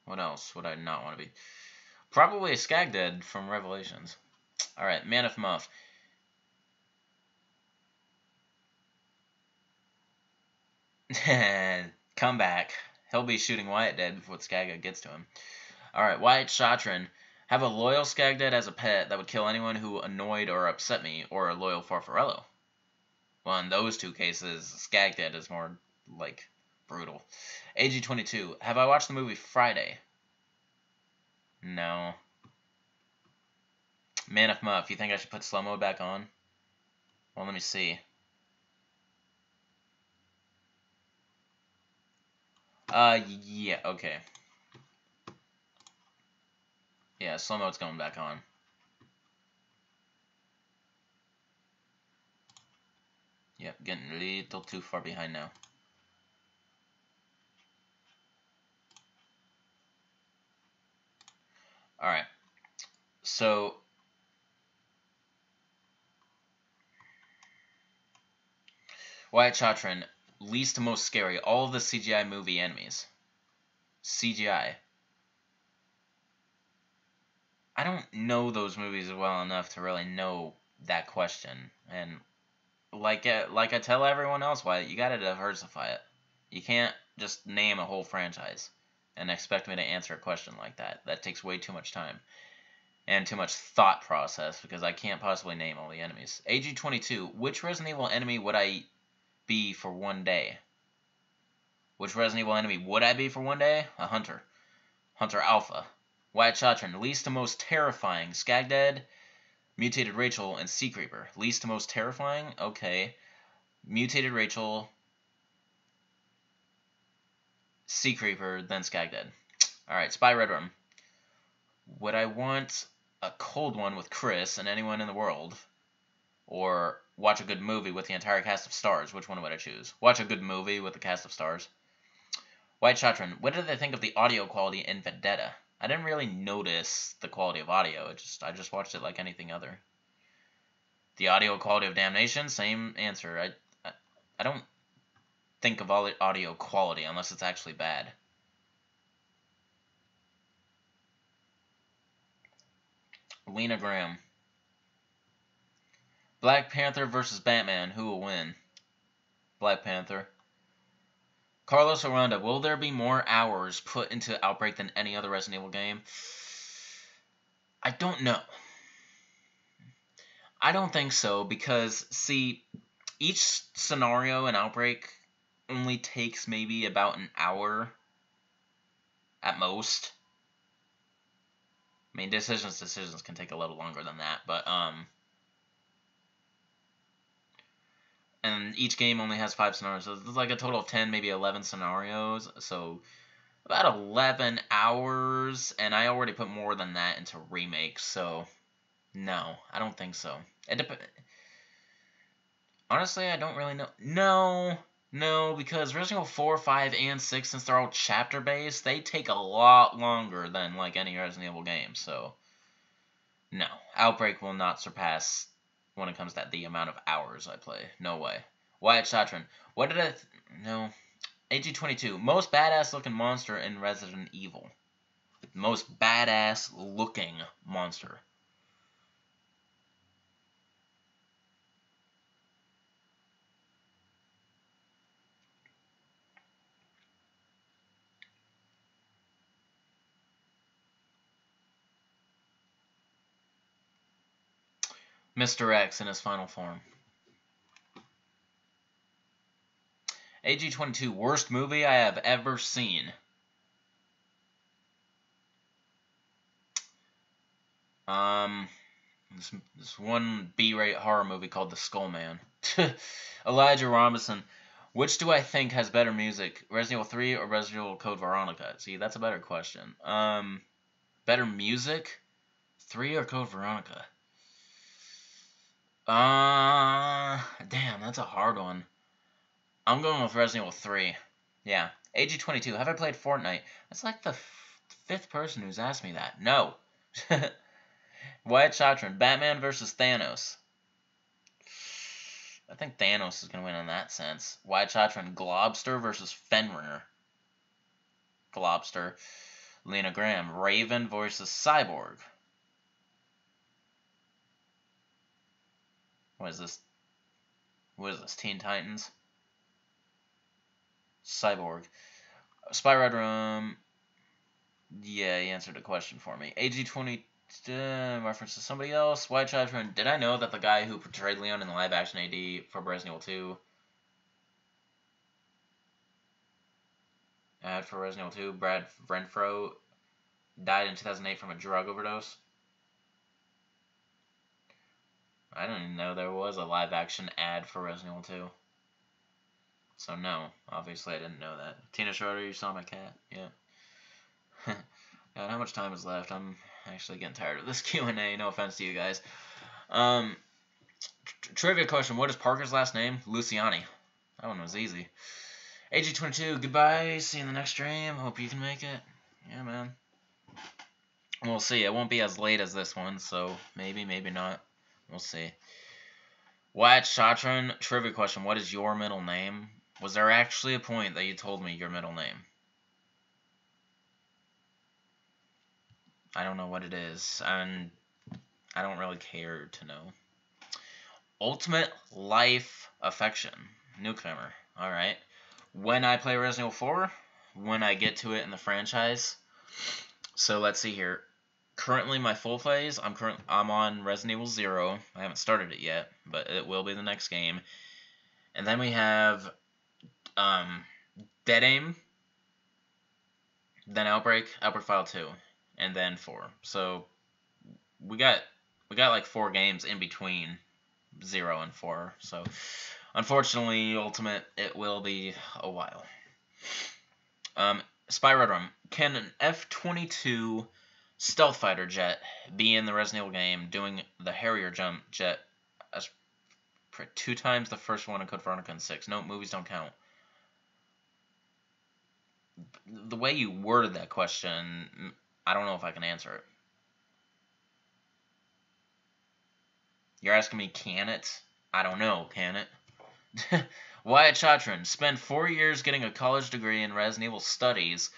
What else would I not want to be? Probably a Skagdead from Revelations. Alright, Manif Muff. Come back. He'll be shooting Wyatt dead before the Skagdead gets to him. Alright, Wyatt Shatran. Have a loyal Skagdead as a pet that would kill anyone who annoyed or upset me, or a loyal Farfarello. Well, in those two cases, Skagdead is more, like, brutal. AG22. Have I watched the movie Friday? No. Manif Muff. You think I should put slow mode back on? Well, let me see. Yeah, okay. Yeah, slow mode's going back on. Yep, getting a little too far behind now. Alright. So, Wyatt Chatran, least to most scary, all of the CGI movie enemies. CGI. I don't know those movies well enough to really know that question. And like I tell everyone else, Wyatt, you gotta diversify it. You can't just name a whole franchise and expect me to answer a question like that. That takes way too much time. And too much thought process, because I can't possibly name all the enemies. AG22, which Resident Evil enemy would I be for one day? Which Resident Evil enemy would I be for one day? A Hunter. Hunter Alpha. Wyatt Chatran, least to most terrifying. Skagdead, Mutated Rachel, and Sea Creeper. Least to most terrifying? Okay. Mutated Rachel, Sea Creeper, then Skagdead. Alright, Spy Red Room. Would I want a cold one with Chris and anyone in the world? Or watch a good movie with the entire cast of stars? Which one would I choose? Watch a good movie with the cast of stars. Wyatt Chatran, what did they think of the audio quality in Vendetta? I didn't really notice the quality of audio. I just watched it like anything other. The audio quality of Damnation, same answer. I don't think of all the audio quality unless it's actually bad. Lena Graham. Black Panther versus Batman. Who will win? Black Panther. Carlos Aranda. Will there be more hours put into Outbreak than any other Resident Evil game? I don't know. I don't think so, because, see, each scenario in Outbreak only takes maybe about an hour at most. I mean, decisions can take a little longer than that, but, and each game only has 5 scenarios, so it's like a total of 10, maybe 11 scenarios, so about 11 hours, and I already put more than that into remakes, so no, I don't think so. Honestly, I don't really know. No, because Resident Evil 4, 5, and 6, since they're all chapter-based, they take a lot longer than, like, any Resident Evil game, so no. Outbreak will not surpass when it comes to the amount of hours I play. No way. Wyatt Chatran. What did I... No. AG22. Most badass-looking monster in Resident Evil. Most badass-looking monster. Mr. X in his final form. AG22, worst movie I have ever seen. This one B-rate horror movie called The Skull Man. Elijah Robinson. Which do I think has better music? Resident Evil 3 or Resident Evil Code Veronica? See, that's a better question. Better music? 3 or Code Veronica? Damn, that's a hard one. I'm going with Resident Evil 3. Yeah. AG22, have I played Fortnite? That's like the 5th person who's asked me that. No. Wyatt Chotron, Batman versus Thanos. I think Thanos is going to win in that sense. Wyatt Chotron, Globster versus Fenrir. Globster. Lena Graham, Raven versus Cyborg. What is this? What is this? Teen Titans? Cyborg. Spy Red Room. Yeah, he answered a question for me. AG20 reference to somebody else. White Children. Did I know that the guy who portrayed Leon in the live action AD for Resident Evil 2 for Resident Evil 2, Brad Renfro, died in 2008 from a drug overdose? I didn't even know there was a live action ad for Resident Evil 2. So no, obviously I didn't know that. Tina Schroeder, you saw my cat? Yeah. God, how much time is left? I'm actually getting tired of this Q&A. No offense to you guys. Trivia question. What is Parker's last name? Luciani. That one was easy. AG22, goodbye. See you in the next stream. Hope you can make it. Yeah, man. We'll see. It won't be as late as this one, so maybe, maybe not. We'll see. Wyatt Chatron, trivia question. What is your middle name? Was there actually a point that you told me your middle name? I don't know what it is, and I don't really care to know. Ultimate Life Affection. Newcomer. Alright. When I play Resident Evil 4, when I get to it in the franchise. So let's see here. Currently, my full phase, I'm on Resident Evil 0. I haven't started it yet, but it will be the next game. And then we have Dead Aim, then Outbreak File 2, and then 4. So we got like 4 games in between 0 and 4. So unfortunately, Ultimate, it will be a while. Spy Red Room. Can an F-22 stealth fighter jet be in the Resident Evil game doing the Harrier jump jet as 2 times the first one in Code Veronica and 6? No, movies don't count. The way you worded that question, I don't know if I can answer it. You're asking me, can it? I don't know, can it? Wyatt Chatron, spend 4 years getting a college degree in Resident Evil studies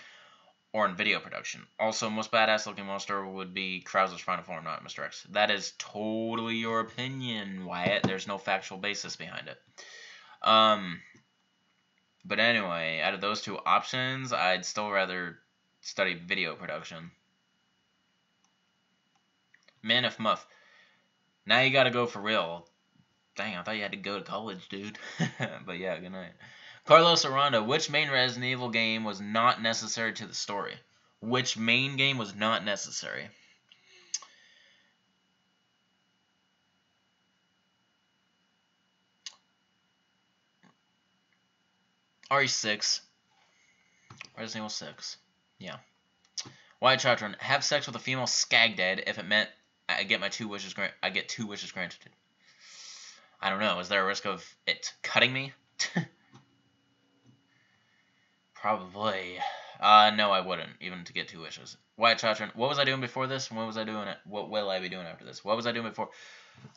or in video production. Also, most badass looking monster would be Krauser's final form, not Mr. X. That is totally your opinion, Wyatt. There's no factual basis behind it. But anyway, out of those 2 options, I'd still rather study video production. Man if Muff. Now you gotta go for real. Dang, I thought you had to go to college, dude. But yeah, good night. Carlos Aranda, which main Resident Evil game was not necessary to the story? Which main game was not necessary? RE6. Resident Evil 6. Yeah. Wyatt Chatron, have sex with a female skag dead if it meant I get my 2 wishes granted. I get 2 wishes granted. I don't know. Is there a risk of it cutting me? Probably. No, I wouldn't, even to get 2 wishes. Wyatt Chatron, what was I doing before this? What was I doing? What will I be doing after this? What was I doing before?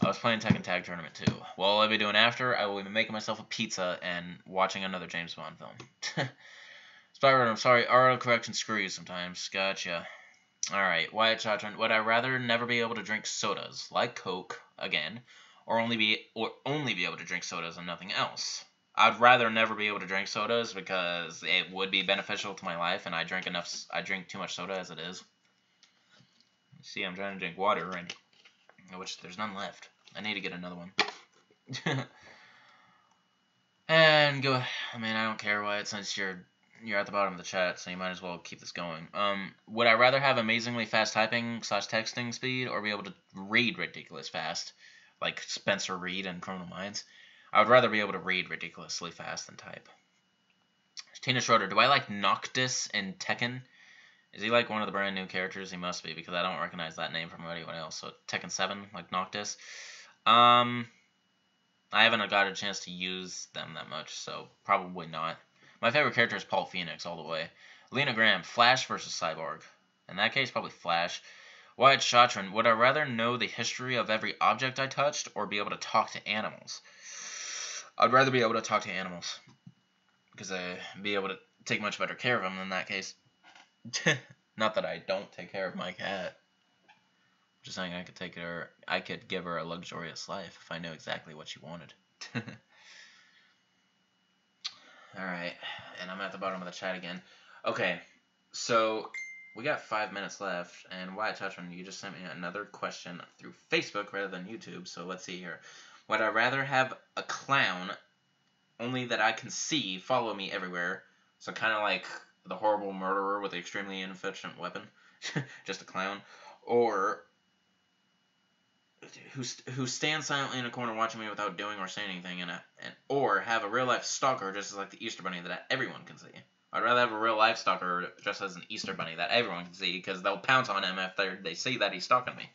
I was playing Tekken Tag Tournament 2. What will I be doing after? I will be making myself a pizza and watching another James Bond film. Spyro, I'm sorry. Autocorrection screw you sometimes. Gotcha. Alright, Wyatt Chatron, would I rather never be able to drink sodas, like Coke, again, or only be able to drink sodas and nothing else? I'd rather never be able to drink sodas because it would be beneficial to my life, and I drink too much soda as it is. See, I'm trying to drink water, which there's none left. I need to get another one. And go. I mean, I don't care, Wyatt, since you're at the bottom of the chat, so you might as well keep this going. Would I rather have amazingly fast typing / texting speed, or be able to read ridiculous fast, like Spencer Reed in Criminal Minds? I would rather be able to read ridiculously fast than type. Tina Schroeder, do I like Noctis in Tekken? Is he like one of the brand new characters? He must be, because I don't recognize that name from anyone else. So Tekken 7, like Noctis. I haven't got a chance to use them that much, so probably not. My favorite character is Paul Phoenix all the way. Lena Graham, Flash versus Cyborg. In that case, probably Flash. Wyatt Chatron, would I rather know the history of every object I touched or be able to talk to animals? I'd rather be able to talk to animals, because I'd be able to take much better care of them in that case. Not that I don't take care of my cat. Just saying I could give her a luxurious life if I knew exactly what she wanted. Alright, and I'm at the bottom of the chat again. Okay, so we got 5 minutes left, and Wyatt Touchman, you just sent me another question through Facebook rather than YouTube, so let's see here. Would I rather have a clown, only that I can see, follow me everywhere, so kind of like the horrible murderer with the extremely inefficient weapon, just a clown, or who stands silently in a corner watching me without doing or saying anything, or have a real life stalker just like the Easter Bunny that everyone can see. I'd rather have a real life stalker just as an Easter Bunny that everyone can see, because they'll pounce on him if they see that he's stalking me.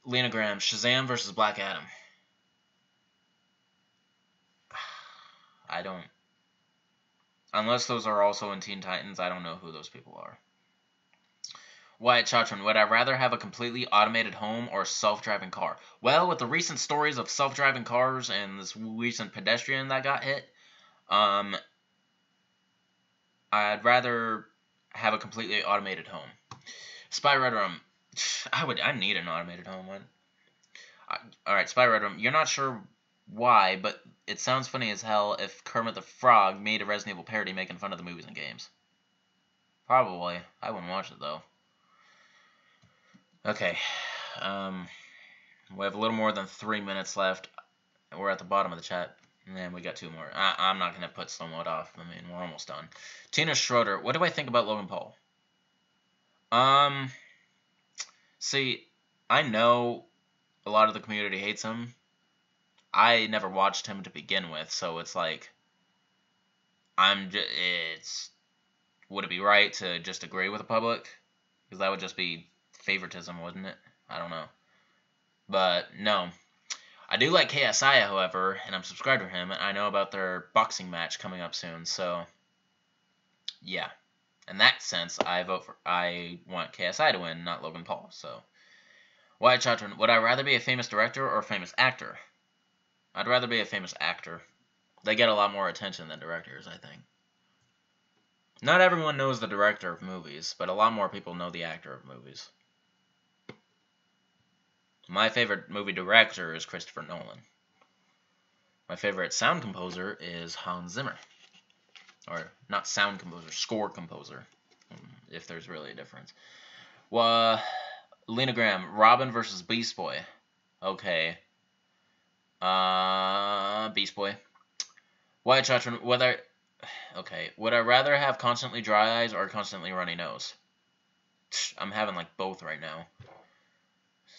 Lena Graham, Shazam versus Black Adam. I don't. Unless those are also in Teen Titans, I don't know who those people are. Wyatt Chatron, would I rather have a completely automated home or a self-driving car? Well, with the recent stories of self-driving cars and this recent pedestrian that got hit, I'd rather have a completely automated home. Spy Red Room, I need an automated home. Alright, Spy Red Room, you're not sure why, but it sounds funny as hell if Kermit the Frog made a Resident Evil parody making fun of the movies and games. Probably. I wouldn't watch it, though. Okay, we have a little more than 3 minutes left. We're at the bottom of the chat, and we got 2 more. I'm not going to put slow mode off. I mean, we're almost done. Tina Schroeder, what do I think about Logan Paul? See, I know a lot of the community hates him. I never watched him to begin with, so it's like, would it be right to just agree with the public? Because that would just be favoritism, wouldn't it? I don't know. But, no. I do like KSI, however, and I'm subscribed to him, and I know about their boxing match coming up soon, so, yeah. In that sense, I want KSI to win, not Logan Paul, so. Wyatt Chatron, would I rather be a famous director or a famous actor? I'd rather be a famous actor. They get a lot more attention than directors, I think. Not everyone knows the director of movies, but a lot more people know the actor of movies. My favorite movie director is Christopher Nolan. My favorite sound composer is Hans Zimmer. Or, not sound composer, score composer, if there's really a difference. Well, Lena Graham, Robin versus Beast Boy. Okay. Beast Boy. Wyatt Chatron, would I rather have constantly dry eyes or constantly runny nose? I'm having, like, both right now.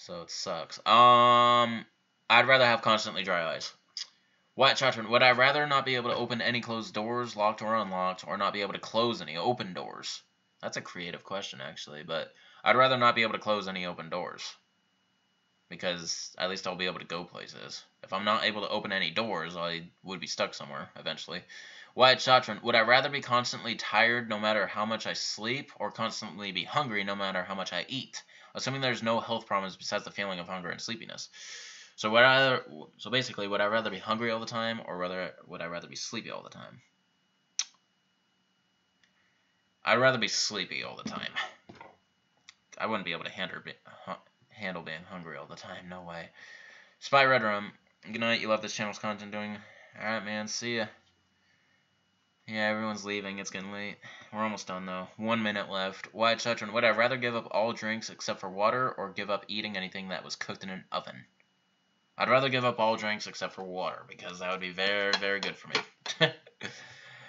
So it sucks. I'd rather have constantly dry eyes. Wyatt Chatron, would I rather not be able to open any closed doors, locked or unlocked, or not be able to close any open doors? That's a creative question, actually, but I'd rather not be able to close any open doors, because at least I'll be able to go places. If I'm not able to open any doors, I would be stuck somewhere, eventually. Wyatt Chatron, would I rather be constantly tired no matter how much I sleep, or constantly be hungry no matter how much I eat? Assuming there's no health problems besides the feeling of hunger and sleepiness. So basically, would I rather be hungry all the time, or would I rather be sleepy all the time? I'd rather be sleepy all the time. I wouldn't be able to handle being hungry all the time. No way. Spy Red Room, good night. You love this channel's content doing. Alright, man. See ya. Yeah, everyone's leaving. It's getting late. We're almost done, though. 1 minute left. Wyatt Chatron, would I rather give up all drinks except for water, or give up eating anything that was cooked in an oven? I'd rather give up all drinks except for water, because that would be very, very good for me.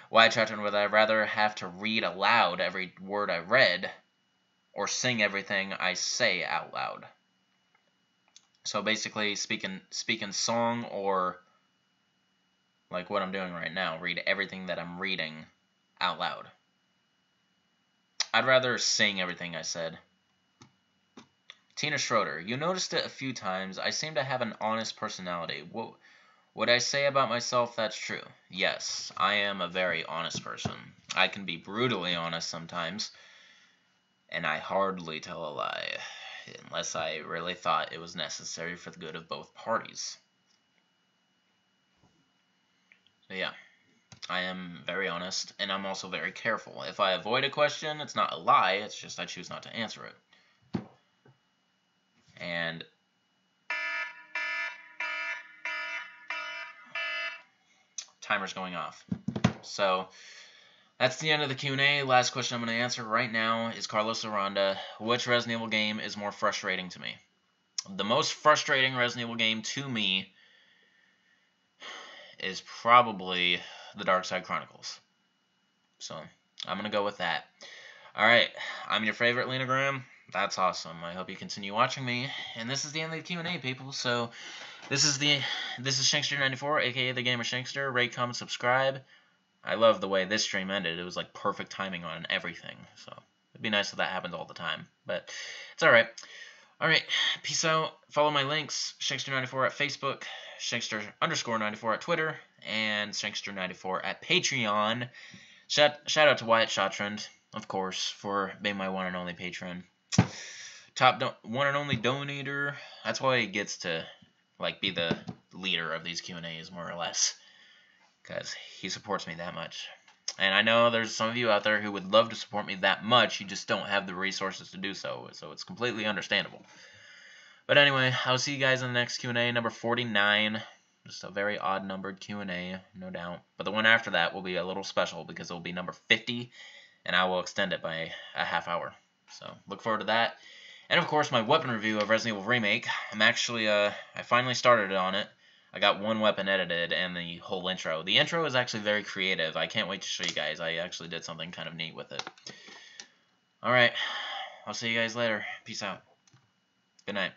Wyatt Chatron, would I rather have to read aloud every word I read, or sing everything I say out loud? So basically, speaking song, or like what I'm doing right now, read everything that I'm reading out loud. I'd rather sing everything I said. Tina Schroeder, you noticed it a few times. I seem to have an honest personality. What would I say about myself that's true? Yes, I am a very honest person. I can be brutally honest sometimes. and I hardly tell a lie, unless I really thought it was necessary for the good of both parties. So yeah, I am very honest, and I'm also very careful. If I avoid a question, it's not a lie, it's just I choose not to answer it. And timer's going off. So that's the end of the Q&A. Last question I'm going to answer right now is Carlos Aranda. Which Resident Evil game is more frustrating to me? The most frustrating Resident Evil game to me is probably the Dark Side Chronicles. So I'm going to go with that. Alright, I'm your favorite Lena Graham. That's awesome. I hope you continue watching me. And this is the end of the Q&A, people. So this is Shankster94, aka the Gamer Shankster. Rate, comment, subscribe. I love the way this stream ended. It was like perfect timing on everything. So it'd be nice if that happened all the time. But it's alright. Alright, peace out. Follow my links. Shankster94 at Facebook. Shankster_94 at Twitter. And Shankster94 at Patreon. Shout out to Wyatt Shottrand, of course, for being my one and only patron. One and only donator. That's why he gets to like be the leader of these Q&As, more or less. Because he supports me that much. And I know there's some of you out there who would love to support me that much, you just don't have the resources to do so, so it's completely understandable. But anyway, I'll see you guys in the next Q&A, number 49. Just a very odd-numbered Q&A, no doubt. But the one after that will be a little special, because it will be number 50, and I will extend it by a half hour. So, look forward to that. And, of course, my weapon review of Resident Evil Remake. I'm actually, I finally started on it. I got one weapon edited and the whole intro. The intro is actually very creative. I can't wait to show you guys. I actually did something kind of neat with it. Alright, I'll see you guys later. Peace out. Good night.